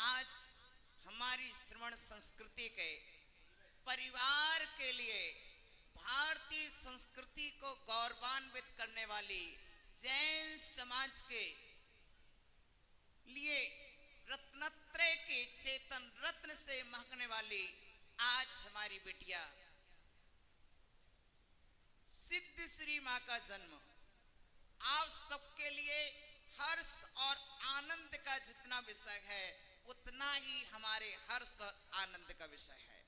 आज हमारी श्रवण संस्कृति के परिवार के लिए भारतीय संस्कृति को गौरवान्वित करने वाली जैन समाज के लिए रत्नत्रय के चेतन रत्न से महकने वाली आज हमारी बिटिया सिद्ध श्री मां का जन्म आप सबके लिए हर्ष और आनंद का जितना विषय है उतना ही हमारे हर्ष और आनंद का विषय है।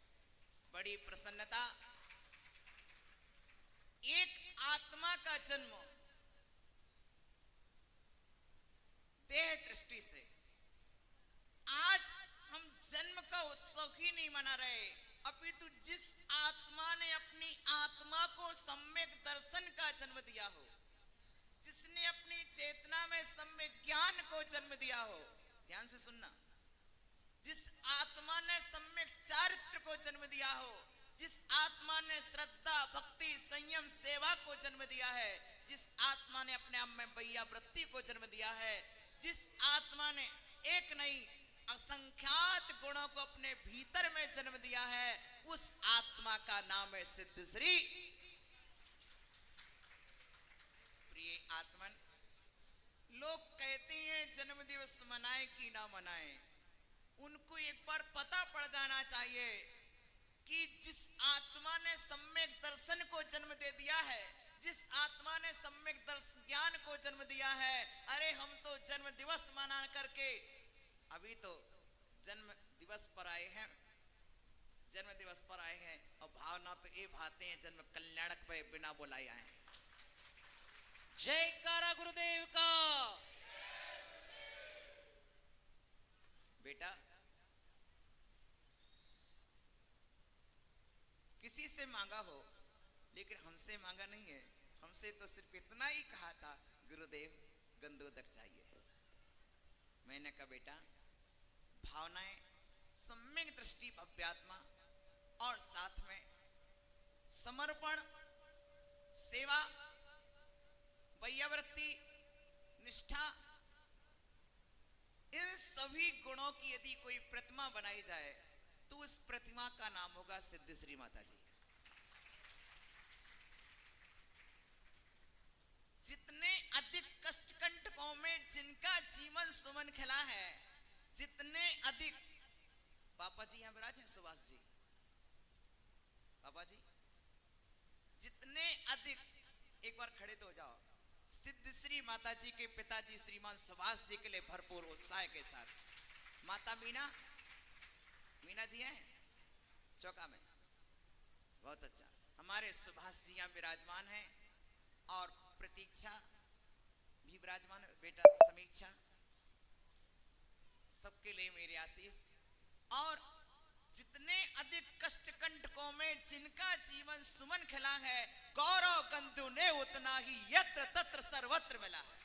बड़ी प्रसन्नता, एक आत्मा का जन्म देह दृष्टि से आज हम जन्म का उत्सव ही नहीं मना रहे, अपितु जिस आत्मा ने अपनी आत्मा को सम्यक दर्शन का जन्म दिया हो, जिसने अपनी चेतना में सम्यक ज्ञान को जन्म दिया हो, ध्यान से सुनना, जिस आत्मा ने सम्यक चारित्र को जन्म दिया हो, जिस आत्मा ने श्रद्धा भक्ति संयम सेवा को जन्म दिया है, जिस आत्मा ने अपने आप में भैया वृत्ति को जन्म दिया है, जिस आत्मा ने एक नहीं असंख्यात गुणों को अपने भीतर में जन्म दिया है, उस आत्मा का नाम है सिद्ध श्री। प्रिय आत्मन, लोग कहते हैं जन्म दिवस मनाए कि ना मनाए, उनको एक बार पता पड़ जाना चाहिए कि जिस आत्मा ने सम्यक दर्शन को जन्म दे दिया है, जिस आत्मा ने सम्यक दर्शन ज्ञान को जन्म दिया है, अरे हम तो जन्म दिवस मना करके अभी तो जन्म दिवस पर आए हैं, जन्म दिवस पर आए हैं और भावना तो ये भाते हैं जन्म कल्याणक पे बिना बुलाए आए। जयकारा गुरुदेव का। बेटा, किसी से मांगा हो लेकिन हमसे मांगा नहीं है, हमसे तो सिर्फ इतना ही कहा था गुरुदेव गंधोदक चाहिए। मैंने कहा बेटा, भावनाएं सम्यक दृष्टि भव्यात्मा और साथ में समर्पण सेवा वैयावृत्ति निष्ठा, इन सभी गुणों की यदि कोई प्रतिमा बनाई जाए तो उस प्रतिमा का नाम होगा सिद्ध श्री माता जी। जितने अधिक कष्टकंटकों में जिनका जीवन सुमन खिला है, जितने अधिक, पापा जी यहां विराज हैं, सुभाष जी, पापा जी, जितने अधिक, एक बार खड़े तो हो जाओ, सिद्ध श्री माता जी के पिताजी श्रीमान सुभाष जी के लिए भरपूर उत्साह के साथ माता मीना, मीना जी हैं चौका में, बहुत अच्छा, हमारे सुभाष जी यहां विराजमान हैं और प्रतीक्षा भी विराजमान है, बेटा समीक्षा, सबके लिए मेरे आशीष। और जितने अधिक कष्ट कंटकों में जिनका जीवन सुमन खिला है, गौरव गंधु ने उतना ही यत्र तत्र सर्वत्र मिला है।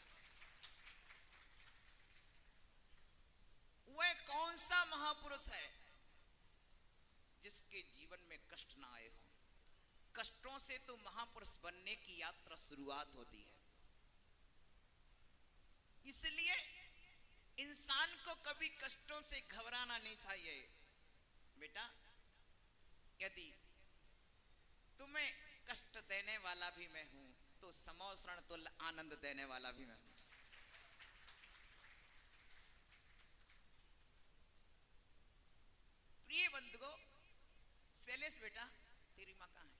वह कौन सा महापुरुष है जिसके जीवन में कष्ट ना आए हो? कष्टों से तो महापुरुष बनने की यात्रा शुरुआत होती है। इसलिए इंसान को कभी कष्टों से घबराना नहीं चाहिए। बेटा, यदि तुम्हें कष्ट देने वाला भी मैं हूं तो समोसरण तुल्य आनंद देने वाला भी मैं हूं। प्रिय बंधुओं, शैलेश बेटा, तेरी मां कहां है?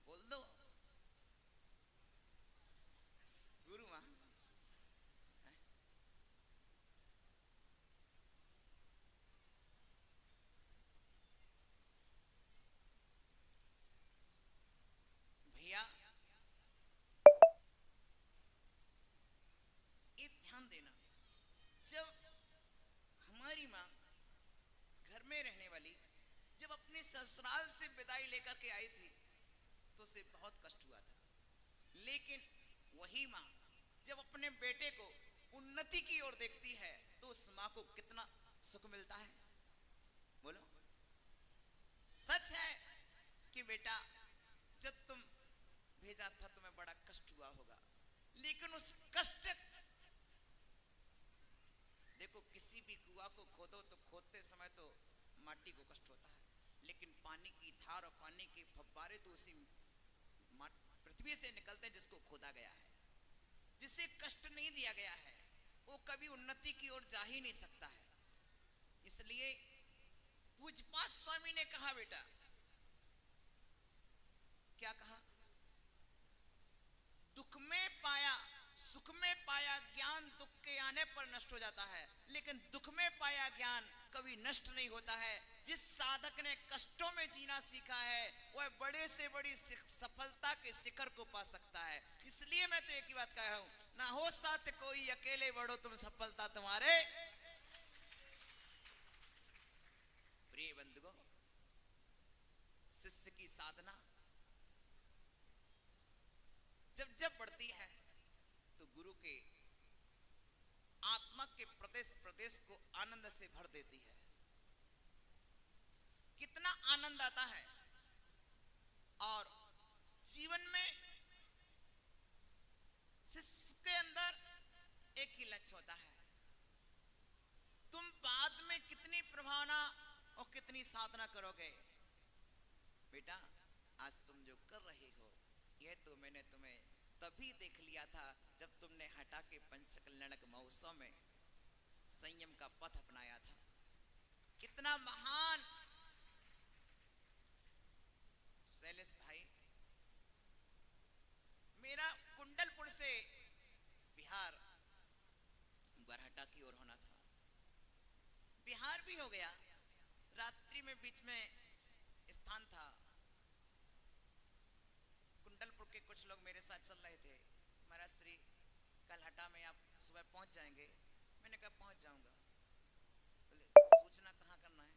बोल दो। गुरु मां भैया, ये ध्यान देना, जब हमारी मां घर में रहने वाली जब अपने ससुराल से विदाई लेकर के आई थी तो उसे बहुत कष्ट हुआ था, लेकिन वही मां जब अपने बेटे को उन्नति की ओर देखती है तो उस मां को कितना सुख मिलता है। बोलो, सच है कि बेटा जब तुम भेजा था तुम्हें बड़ा कष्ट हुआ होगा, लेकिन उस कष्ट कुआं को खोदो तो खोदते समय तो माटी को कष्ट होता है, लेकिन पानी की धार और पानी के फव्वारे तो उसी पृथ्वी से निकलते हैं जिसको खोदा गया है। जिसे कष्ट नहीं दिया गया है वो कभी उन्नति की ओर जा ही नहीं सकता है। इसलिए पूज्यपाद स्वामी ने कहा, बेटा क्या कहा, दुख में पाया सुख में पाया ज्ञान दुख के आने पर नष्ट हो जाता है, लेकिन दुख में पाया ज्ञान कभी नष्ट नहीं होता है। जिस साधक ने कष्टों में जीना सीखा है वह बड़े से बड़ी सफलता के शिखर को पा सकता है। इसलिए मैं तो एक ही बात कहा हूं, ना हो साथ कोई अकेले बढ़ो तुम सफलता तुम्हारे। प्रिय बंधुओं, शिष्य की साधना जब जब बढ़ती है तो गुरु के आत्मा के प्रदेश प्रदेश को आनंद से भर देती है। कितना आनंद आता है। और जीवन में शिष्य के अंदर एक ही लक्ष्य होता है, तुम बाद में कितनी प्रभावना और कितनी साधना करोगे। बेटा आज तुम जो कर रहे हो यह तो मैंने तुम्हें तभी देख लिया था जब तुमने हटा के पंचकल्याणक महोत्सव में संयम का पथ अपनाया था। कितना महान शैलेश भाई, मेरा कुंडलपुर से बिहार बरहटा की ओर होना था। बिहार भी हो गया, रात्रि में बीच में स्थान था। कुंडलपुर के कुछ लोग मेरे साथ चल रहे थे, महाराज श्री कल हटा में आप सुबह पहुंच जाएंगे। मैंने कहा पहुंच जाऊंगा। बोले सूचना कहाँ करना है?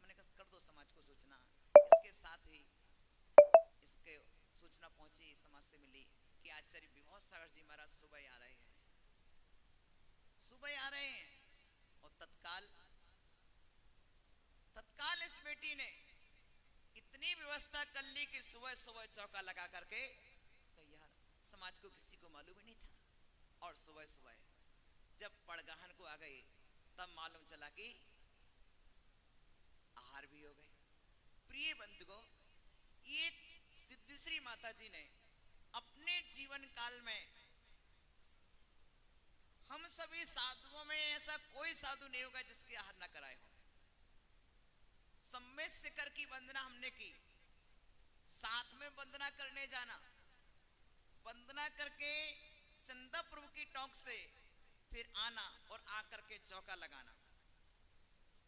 मैंने कहा कर दो समाज को सूचना। इसके साथ ही इसके सूचना पहुंची, समाज से मिली कि आचार्य विभव सागर जी महाराज सुबह आ रहे हैं, सुबह आ रहे हैं। और तत्काल इस बेटी ने इतनी व्यवस्था कर ली कि सुबह सुबह चौका लगा करके तैयार। समाज को किसी को मालूम ही नहीं था। और सुबह सुबह जब पड़गहन को आ गई तब मालूम चला कि आहार भी हो गए। प्रिय बंधुओं, ये सिद्धिश्री माता जी ने अपने जीवन काल में, हम सभी साधुओं में ऐसा कोई साधु नहीं होगा जिसके आहार न कराए हो। सम्मेद शिखर की वंदना हमने की, साथ में वंदना करने जाना, वंदना करके चंदा प्रभु की टोंक से फिर आना और आकर के चौका लगाना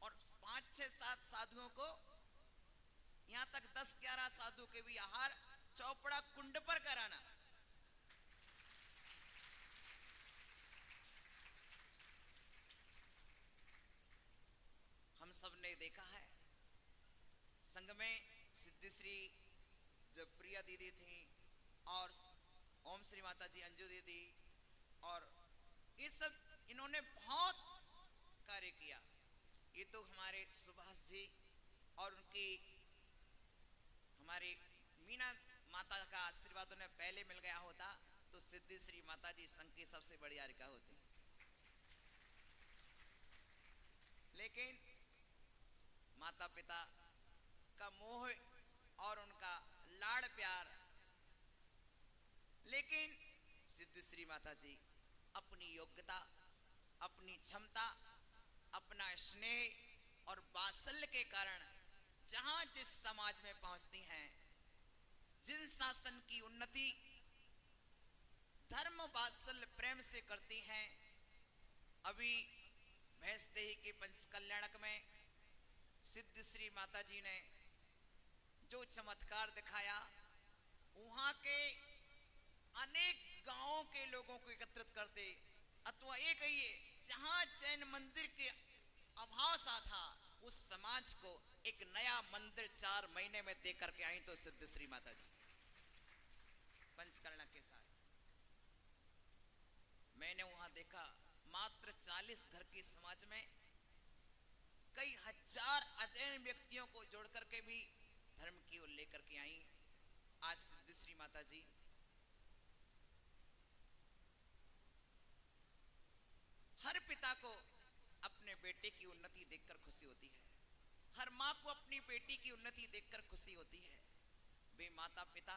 और 5, 6, 7 साधुओं को, यहां तक 10, 11 साधु के भी आहार चौपड़ा कुंड पर कराना। हम सब ने देखा है संघ में सिद्धिश्री जब प्रिया दीदी थी और ओम श्री माता जी अंजू दीदी, और ये सब इन्होंने बहुत कार्य किया। ये तो हमारे सुभाष जी और उनकी हमारी मीना माता का आशीर्वाद उन्हें पहले मिल गया होता तो सिद्धिश्री माता जी संघ की सबसे बड़ी आरिका होती। लेकिन माता पिता का मोह और उनका लाड़ प्यार, लेकिन सिद्धिश्री माता जी अपनी योग्यता, अपनी क्षमता, अपना स्नेह और वात्सल्य के कारण जहां जिस समाज में पहुंचती हैं, जिन शासन की उन्नति धर्म वात्सल्य प्रेम से करती हैं। अभी भैंसदेही के पंचकल्याणक में सिद्धिश्री माता जी ने जो चमत्कार दिखाया, वहां के अनेक गांवों के लोगों को एकत्रित करते, अथवा ये कहिए जहां जैन मंदिर के अभाव सा था उस समाज को एक नया मंदिर 4 महीने में दे करके आई तो सिद्धिश्री माता जी पंचकर्ण के साथ। मैंने वहां देखा मात्र 40 घर की समाज में कई हजार अजैन व्यक्तियों को जोड़ करके भी धर्म की ओर लेकर के आई आज सिद्धिश्री माता जी। हर पिता को अपने अपने बेटे की उन्नति देखकर खुशी होती है, हर माँ को अपनी बेटी की उन्नति देखकर खुशी होती है। वे माता पिता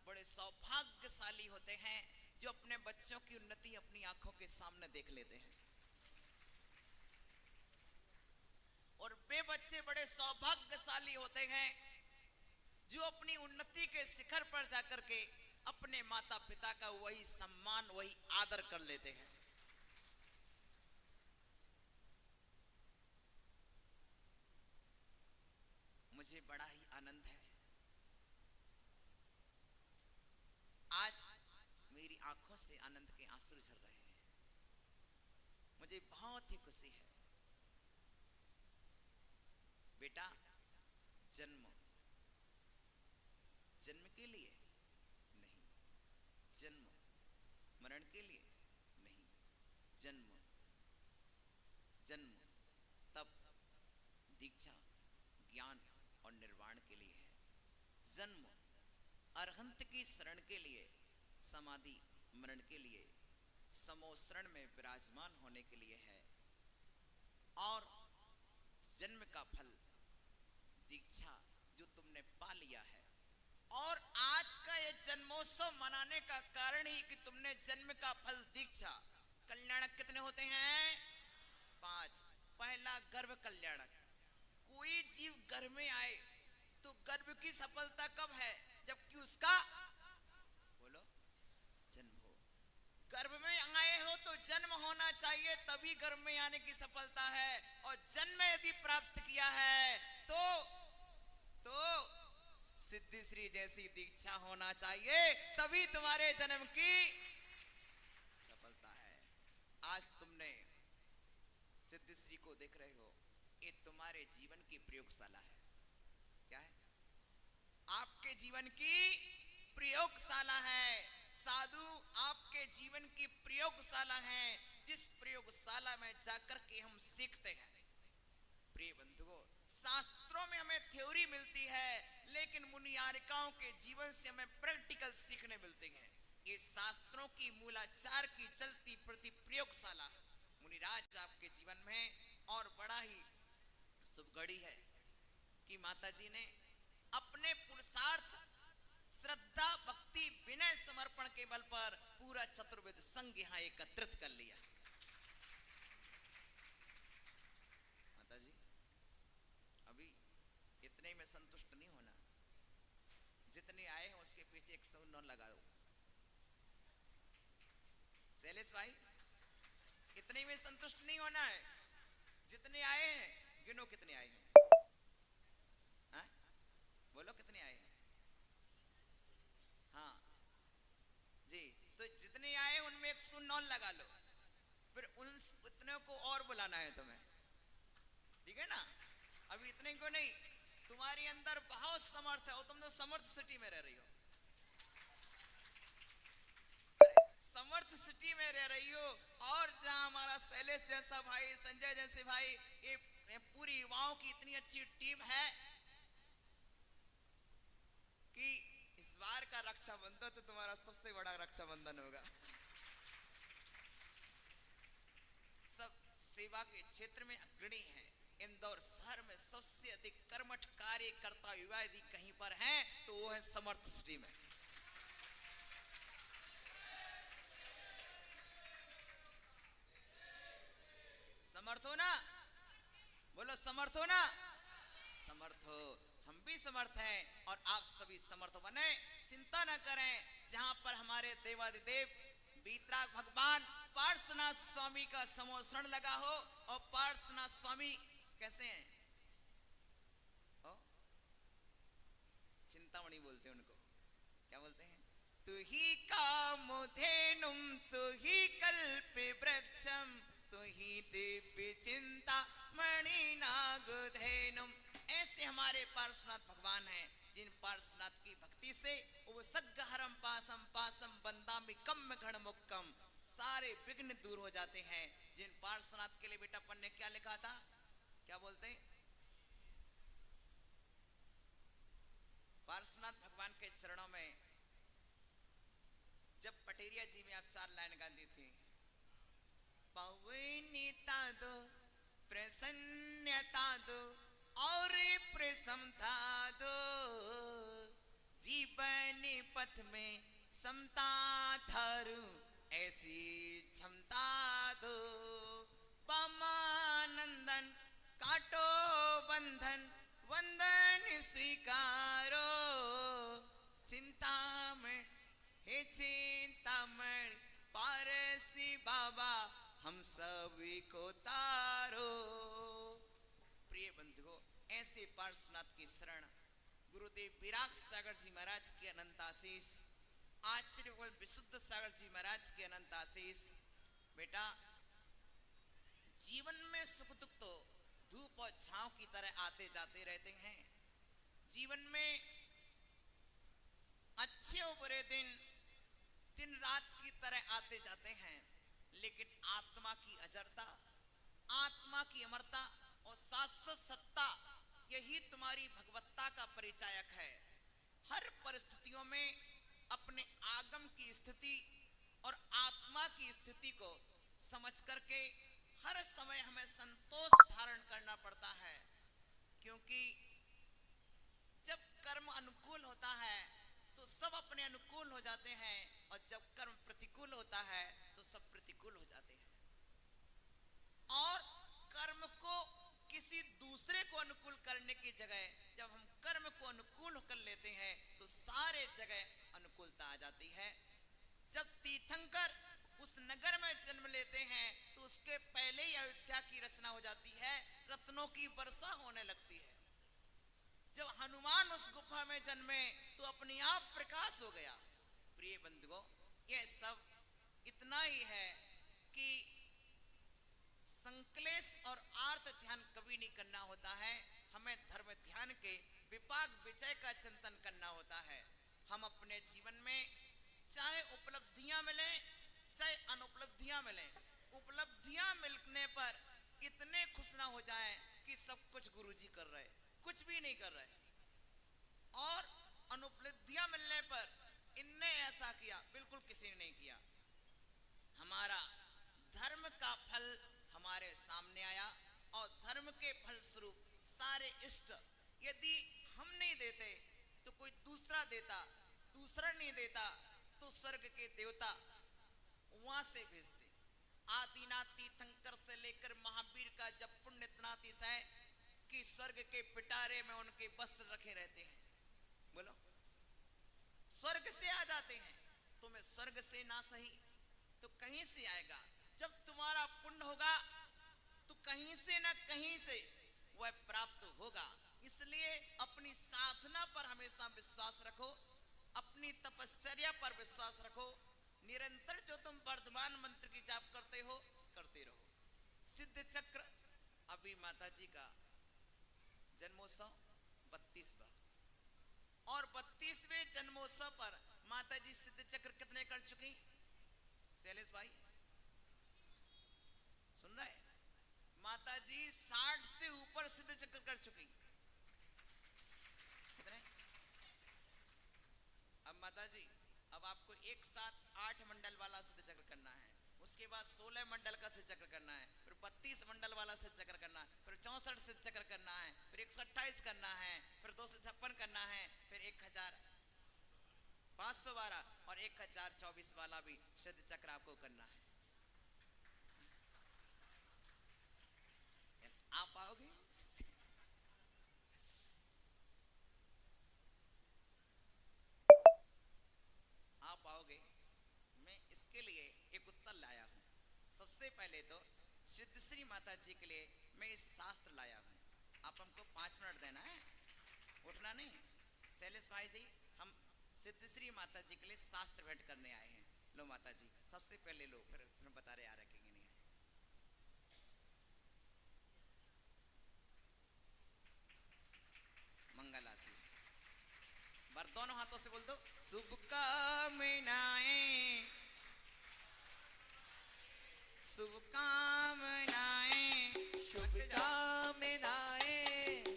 बड़े सौभाग्यशाली होते हैं जो अपने बच्चों की उन्नति अपनी आंखों के सामने देख लेते हैं। और वे बच्चे बड़े सौभाग्यशाली होते हैं जो अपनी उन्नति के शिखर पर जाकर के अपने माता पिता का वही सम्मान, वही आदर कर लेते हैं। मुझे बड़ा ही आनंद है, आज मेरी आंखों से आनंद के आंसू झर रहे हैं। मुझे बहुत ही खुशी है। बेटा, जन्म जन्म के लिए नहीं, जन्म मरण के लिए नहीं, जन्म जन्म तप, दीक्षा, ज्ञान और निर्वाण के लिए है। जन्म अरहंत की शरण के लिए, समाधि मरण के लिए, समोसरण में विराजमान होने के लिए है। और जन्म का फल दीक्षा जो तुमने पा लिया है। और आज का ये जन्मोत्सव मनाने का कारण ही कि तुमने जन्म का फल दीक्षा। कल्याणक कितने होते हैं? 5। पहला गर्भ कल्याणक। कोई जीव गर्भ में आए तो गर्भ की सफलता कब है? जबकि उसका बोलो जन्म हो। गर्भ में आए हो तो जन्म होना चाहिए, तभी गर्भ में आने की सफलता है। और जन्म यदि प्राप्त किया है तो सिद्धिश्री जैसी दीक्षा होना चाहिए, तभी तुम्हारे जन्म की सफलता है। आज तुमने सिद्धिश्री को देख रहे हो, ये तुम्हारे जीवन की प्रयोगशाला है। क्या है? आपके जीवन की प्रयोगशाला है। साधु आपके जीवन की प्रयोगशाला है, जिस प्रयोगशाला में जाकर के हम सीखते हैं। प्रिय बंधुओं, शास्त्रों में हमें थ्योरी मिलती है, लेकिन मुनियारिकाओं के जीवन से हमें प्रैक्टिकल सीखने मिलते हैं। ये शास्त्रों की मूलाचार की चलती प्रति प्रयोगशाला मुनिराज आपके जीवन में। और बड़ा ही शुभ घड़ी है कि माता जी ने अपने पुरुषार्थ, श्रद्धा, भक्ति, विनय, समर्पण के बल पर पूरा चतुर्वेद संघ यहाँ एकत्रित कर लिया। माता जी, अभी इतने में संतुष्ट नहीं होना, जितने आए हैं उसके पीछे 109 लगा दो। शैलेश भाई, इतने में संतुष्ट नहीं होना है। जितने आए हैं गिनो, कितने आए हैं? हाँ? बोलो कितने आए हैं? हाँ जी, तो जितने आए उनमें 109 लगा लो। फिर उन इतने को और बुलाना है तुम्हें, ठीक है ना? अभी इतने को नहीं, तुम्हारे अंदर बहुत समर्थ है और तुम तो समर्थ सिटी में रह रही हो। समर्थ सिटी में रह रही हो, और जहां हमारा शैलेश जैसा भाई, संजय जैसे भाई, ये पूरी युवाओं की इतनी अच्छी टीम है कि इस बार का रक्षाबंधन तो तुम्हारा सबसे बड़ा रक्षाबंधन होगा। सब सेवा के क्षेत्र में अग्रणी हैं। इंदौर शहर में सबसे अधिक कर्मठ कार्यकर्ता युवा यदि कहीं पर हैं तो वो है समर्थ सिटी में। समर्थ हो ना? बोलो समर्थ हो ना? समर्थ हो। हम भी समर्थ हैं और आप सभी समर्थ बने। चिंता न करें, जहां पर हमारे देवादिदेव वीतराग भगवान पार्श्वनाथ स्वामी का समोसरण लगा हो। और पार्श्वनाथ स्वामी कैसे हैं? चिंतामणि बोलते हैं उनको। क्या बोलते हैं? तु ही कामधेनुम तु ही कल्पे वृक्षम तु ही दिव्य चिंता मणि नागधेनुम। ऐसे हमारे पार्श्वनाथ भगवान हैं, जिन पार्श्वनाथ की भक्ति से वो सग्गहरम पासम पासम बंदामि कम घण मुक्कम, सारे विघ्न दूर हो जाते हैं। जिन पार्श्वनाथ के लिए बेटा अपन ने क्या लिखा था? क्या बोलते हैं? पार्श्वनाथ भगवान के चरणों में जब पटेरिया जी में आप 4 लाइन गाती थी, पवनीता दो प्रसन्नता दो और प्रसन्नता दो, जीवन पथ में समता धारू ऐसी क्षमता दो। पामानंदन काटो बंधन वंदन स्वीकारो, चिंतामण हे चिंतामण पारसी बाबा हम सभी को तारो। प्रिय बंधुओं, ऐसे पार्श्वनाथ की शरण, गुरुदेव विराग सागर जी महाराज के अनंत आशीष, आचार्य विशुद्ध सागर जी महाराज के अनंत आशीष। बेटा, जीवन में सुख दुख तो धूप और छांव की तरह आते जाते रहते हैं। जीवन में अच्छे और बुरे दिन दिन रात की तरह आते जाते हैं, लेकिन आत्मा की अजरता, आत्मा की अमरता और शाश्वत सत्ता, यही तुम्हारी भगवत्ता का परिचायक है। हर परिस्थितियों में अपने आगम की स्थिति और आत्मा की स्थिति को समझ करके हर समय हमें संतोष धारण करना पड़ता है, क्योंकि जब कर्म अनुकूल होता है तो सब अपने अनुकूल हो जाते हैं, और जब कर्म प्रतिकूल होता है तो सब प्रतिकूल हो जाते हैं। और कर्म को किसी दूसरे को अनुकूल करने की जगह जब हम कर्म को अनुकूल कर लेते हैं तो सारे जगह अनुकूलता आ जाती है। जब तीर्थंकर उस नगर में जन्म लेते हैं तो उसके पहले ही अयोध्या की रचना हो जाती है, रत्नों की वर्षा होने लगती है। जब हनुमान उस गुफा में जन्मे तो अपने आप प्रकाश हो गया। प्रिय बंधुओं, यह सब इतना ही है कि संक्लेश और आर्त ध्यान कभी नहीं करना होता है, हमें धर्म ध्यान के विपाक विजय का चिंतन करना होता है। हम अपने जीवन में चाहे उपलब्धियां मिले चाहे अनुपलब्धियां मिले, उपलब्धियां मिलने पर इतने खुश ना हो जाएं कि सब कुछ गुरुजी कर रहे, कुछ भी नहीं कर रहे, और अनुपलब्धियां मिलने पर इनने ऐसा किया, बिल्कुल किसी ने नहीं किया। हमारा धर्म का फल हमारे सामने आया, और धर्म के फल स्वरूप सारे इष्ट यदि हम नहीं देते तो कोई दूसरा देता, दूसरा नहीं देता तो स्वर्ग के देवता वहां से भेजते। आदिनाथ तीर्थंकर से लेकर महावीर का जब पुण्य इतना अतिशय कि स्वर्ग के पिटारे में उनके वस्त्र रखे रहते हैं। बोलो, स्वर्ग से आ जाते हैं। तुम्हें स्वर्ग से ना सही तो कहीं से आएगा। जब तुम्हारा पुण्य होगा तो कहीं से ना कहीं से वह प्राप्त होगा। इसलिए अपनी साधना पर हमेशा विश्वास रखो, अपनी तपश्चर्या पर विश्वास रखो। निरंतर जो तुम वर्धमान मंत्र की जाप करते हो, करते रहो। सिद्ध चक्र, अभी माता जी का जन्मोत्सव 32वां, और 32वें जन्मोत्सव पर माता जी सिद्ध चक्र कितने कर चुकी? शैलेश भाई सुन रहे? माता जी 60 से ऊपर सिद्ध चक्र कर चुकी। कितने? अब माता जी, अब आपको एक साथ 8 मंडल वाला सिद्ध चक्र करना है, उसके बाद 16 मंडल का सिद्ध चक्र करना है, फिर 32 मंडल वाला सिद्ध चक्र करना है, फिर 64 सिद्ध चक्र करना है, फिर 128 करना है, फिर 256 करना है, फिर 1512 और 1024 वाला भी सिद्ध चक्र आपको करना है। आप आओगे? आप आओगे? मैं इसके लिए एक उत्तर लाया हूं। सबसे पहले तो सिद्धश्री माता जी के लिए मैं इस शास्त्र लाया हूं। आप हमको 5 मिनट देना है, उठना नहीं। शैलेश भाई जी, हम सिद्धश्री माता जी के लिए शास्त्र भेंट करने आए हैं। लो माता जी, सबसे पहले लो, फिर बता रहे आ रखेंगे नहीं। मंगल आशीष बार दोनों हाथों से बोल दो। शुभकामनाएं, शुभकामनाएं, शुभकामनाएं,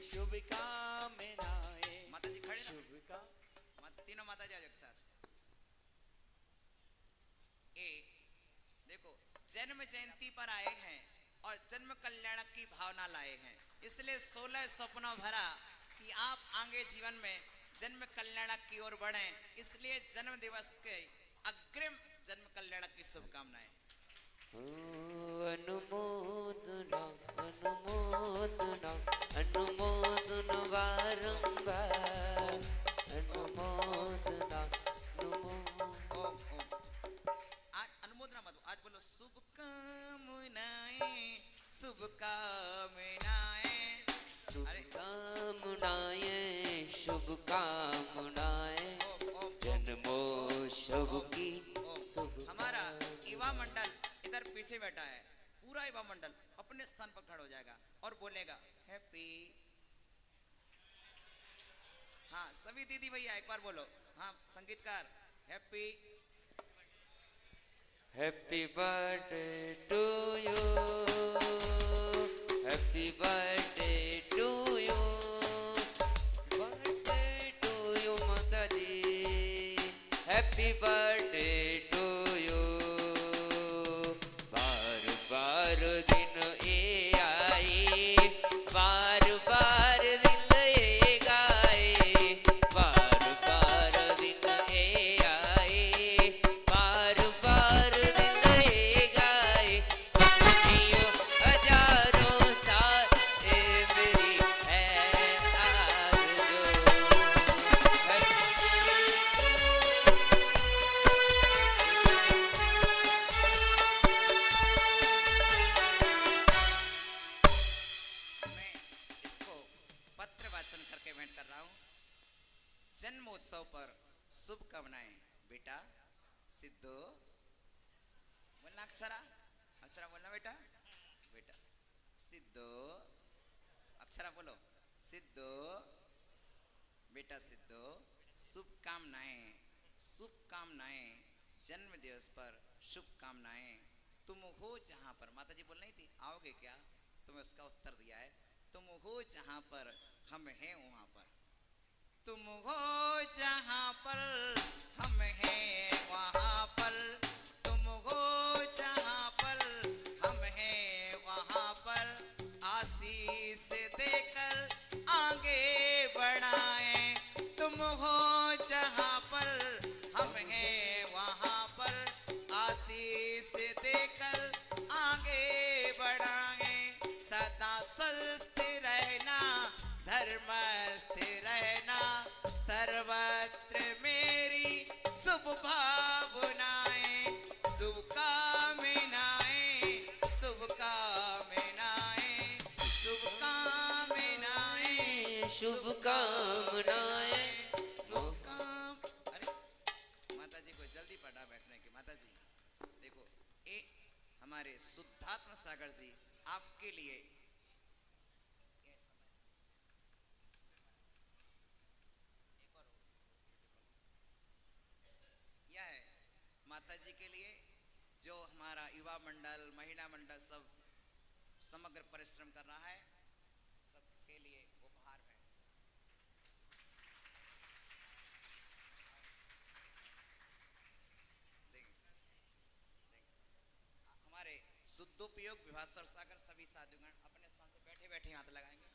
शुभकामनाएं। माता जी खड़े ना, तीनों माता जी आज एक साथ। ए देखो, जन्म जयंती पर आए हैं और जन्म कल्याण की भावना लाए हैं। इसलिए 16 सपनों भरा कि आप आगे जीवन में जन्म कल्याण की ओर बढ़ें। इसलिए जन्म दिवस के अग्रिम जन्म कल्याण की शुभकामनाएं। अनुमोदना अनुमोदना अनुमोदना बारंबार अनुमोदना ओम ओम। आज अनुमोदना मत आज बोलो शुभकामनाएं शुभकामनाएं। शुभकामनाएं शुभकामनाएं जन्मोत्सव की। हमारा युवा मंडल इधर पीछे बैठा है, पूरा युवा मंडल अपने स्थान पर खड़ा हो जाएगा और बोलेगा हैप्पी। हाँ सभी दीदी भैया एक बार बोलो। हाँ संगीतकार happy happy birthday to you happy birthday to you birthday to you माता जी हैप्पी बर्थडे टू यू। बार बार दिन ये आए बार बार दिन ये गाए बार बार दिन ये आए बार बार दिन ये गाए जियो हजारों साल ये मेरी है आरज़ू। मैं इसको पत्र वाचन करके भेंट कर रहा हूँ। जन्मोत्सव पर शुभकामनाएं बेटा सिद्धू। बोलना अक्षरा अक्षरा बोलना बेटा बेटा सिद्धू अक्षरा बोलो सिद्धू बेटा सिद्धू। शुभकामनाएं शुभकामनाएं जन्म दिवस पर शुभकामनाएं। तुम हो जहां पर माता जी बोल रही थी आओगे क्या, तुम्हें उसका उत्तर दिया है तुम हो जहां पर हम हैं वहां पर। तुम हो जहां पर हम हैं वहां पर। तुम हो जहां पर हम हैं वहां पर। आशीष देकर आगे बढ़ाएं। तुम हो जहां पर हम हैं वहां पर। आशीष देकर आगे बढ़ाएं। सदा स्वस्थ रहना धर्मस्थ रहना सर्वत्र मेरी शुभ भावनाएं शुभकामनाएं शुभकामनाएं शुभकामनाएं शुभकामनाएं शुभकाम। अरे माता जी को जल्दी पड़ा बैठने की। माता जी देखो ये हमारे शुद्धात्मा सागर जी आपके लिए यह है माता जी के लिए जो हमारा युवा मंडल महिला मंडल सब समग्र परिश्रम कर रहा है सबके लिए उपहार है। हमारे शुद्धोपयोग विभास्वर सागर सभी साधुगण अपने स्थान से बैठे बैठे हाथ लगाएंगे।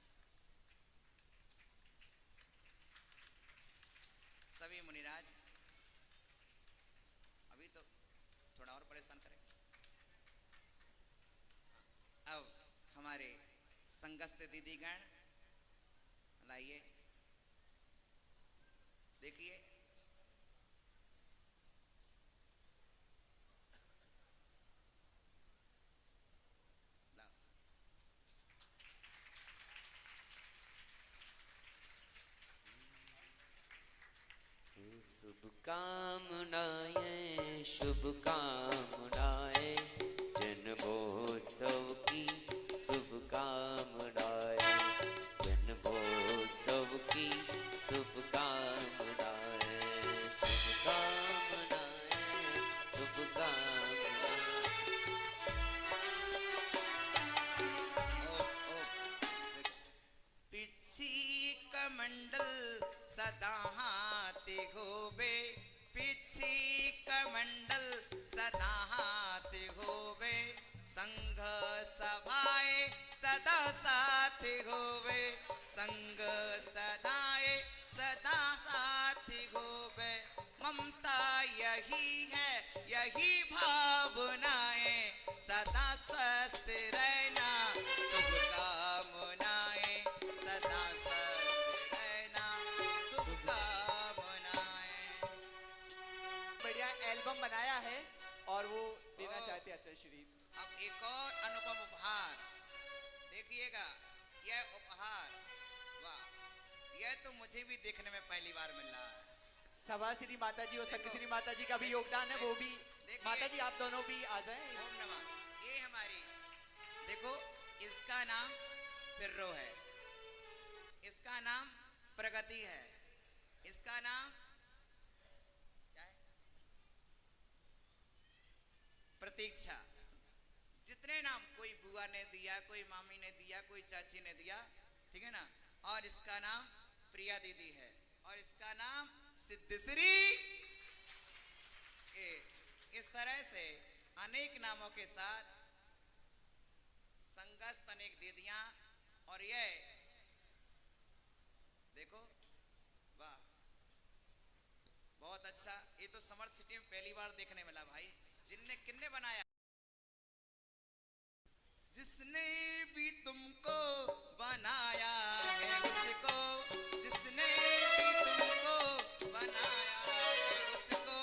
सभी मुनिराज अभी तो थोड़ा और परेशान करें। अब हमारे संगस्थ दीदीगण लाइए देखिए लाओ। शुभकामनाएं शुभकामनाएं जन्मोत्सव की शुभकामनाएं जन्मोत्सव की शुभकामनाएं शुभकामनाएं शुभकामनाएं। पिछी कमंडल सदा हाथ होबे। पिछी कमंडल सदा हाथ होबे। संघ सभाए सदा साथ होवे, संग सदाए सदा साथ होवे, ममता यही है यही भावनाएं, सदा स्वस्थ रहना शुभकामनाएं, सदा स्वस्थ रहना शुभकामनाएं। बढ़िया एल्बम बनाया है और वो देना चाहते हैं आचार्य श्री। अब एक और अनुपम उपहार देखिएगा, यह उपहार, वाह, यह तो मुझे भी देखने में पहली बार मिल रहा है। सभा श्री माता जी और संघ श्री माता जी का भी योगदान है, वो भी माता जी आप दोनों भी आ जाएं। ओम नमः। ये हमारी देखो, इसका नाम पिर्रो है, इसका नाम प्रगति है, इसका नाम क्या है? प्रतीक्षा। जितने नाम, कोई बुआ ने दिया, कोई मामी ने दिया, कोई चाची ने दिया, ठीक है ना। और इसका नाम प्रिया दीदी है, और इसका नाम सिद्धश्री। इस तरह से अनेक नामों के साथ संगस्त अनेक दीदियां, और ये देखो, वाह, बहुत अच्छा। ये तो समर सिटी में पहली बार देखने मिला भाई। किन्ने बनाया? जिसने भी तुमको बनाया है उसको, जिसने भी तुमको बनाया है उसको,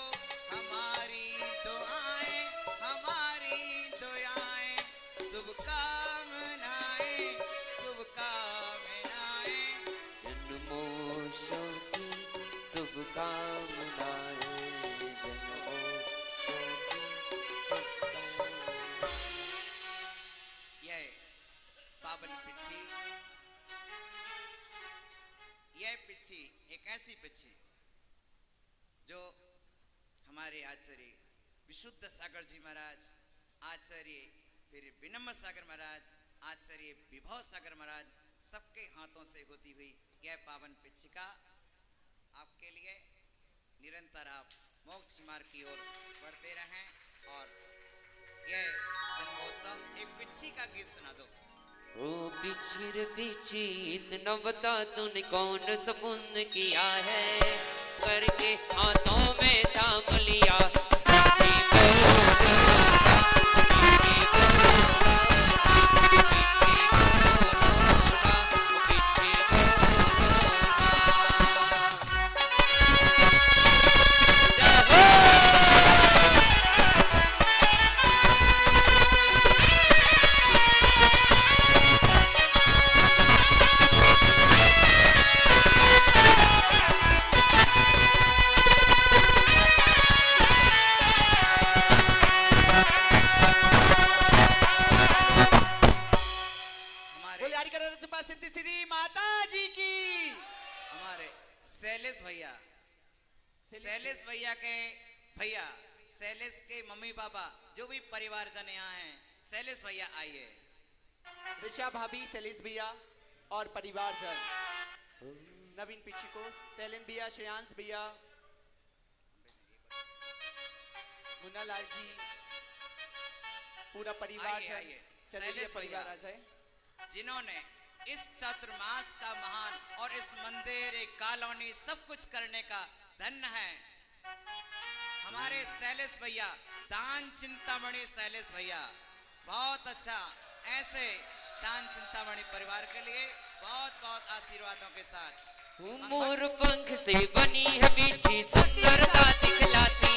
हमारी दुआएं, हमारी दुआएं, शुभकामनाएं, शुभकामनाएं। जन्मोत्सव की शुभकामनाएं, जन्मोत्सव की शुभकामनाएं। यह पावन पिछी, यह पिछी एक ऐसी पिछी जो हमारे आचार्य विशुद्ध सागर जी महाराज, आचार्य फिर विनम्र सागर महाराज, आचार्य विभव सागर महाराज, सबके हाथों से होती हुई यह पावन पिछिका आपके लिए निरंतर आप मोक्ष मार्ग की ओर बढ़ते रहें। और यह जन्मोत्सव, एक पिछी का गीत सुना दो। ओ पिछी रे पिछी, इतना बता तूने कौन सा पुण्य किया है, करके हाथों में थाम लिया पिछी को, शैलेश भैया के भैया, शैलेश के मम्मी पापा, जो भी परिवार जन यहाँ हैं, शैलेश भैया आइए। ऋषा भाभी, शैलेश भैया और परिवार जन, नवीन पिछी को, सैलिन भैया, श्रेयांश भैया, मुन्ना लाल जी, पूरा परिवार जन, चलिए परिवार आ जाए। जिन्होंने इस चातुर्मास का महान और इस मंदिर, एक कॉलोनी, सब कुछ करने का धन्य है हमारे शैलेश भैया, दान चिंतामणि शैलेश भैया, बहुत अच्छा। ऐसे दान चिंतामणि परिवार के लिए बहुत बहुत आशीर्वादों के साथ। मोर पंख से बनी है बिछी सुंदरता दिखलाती,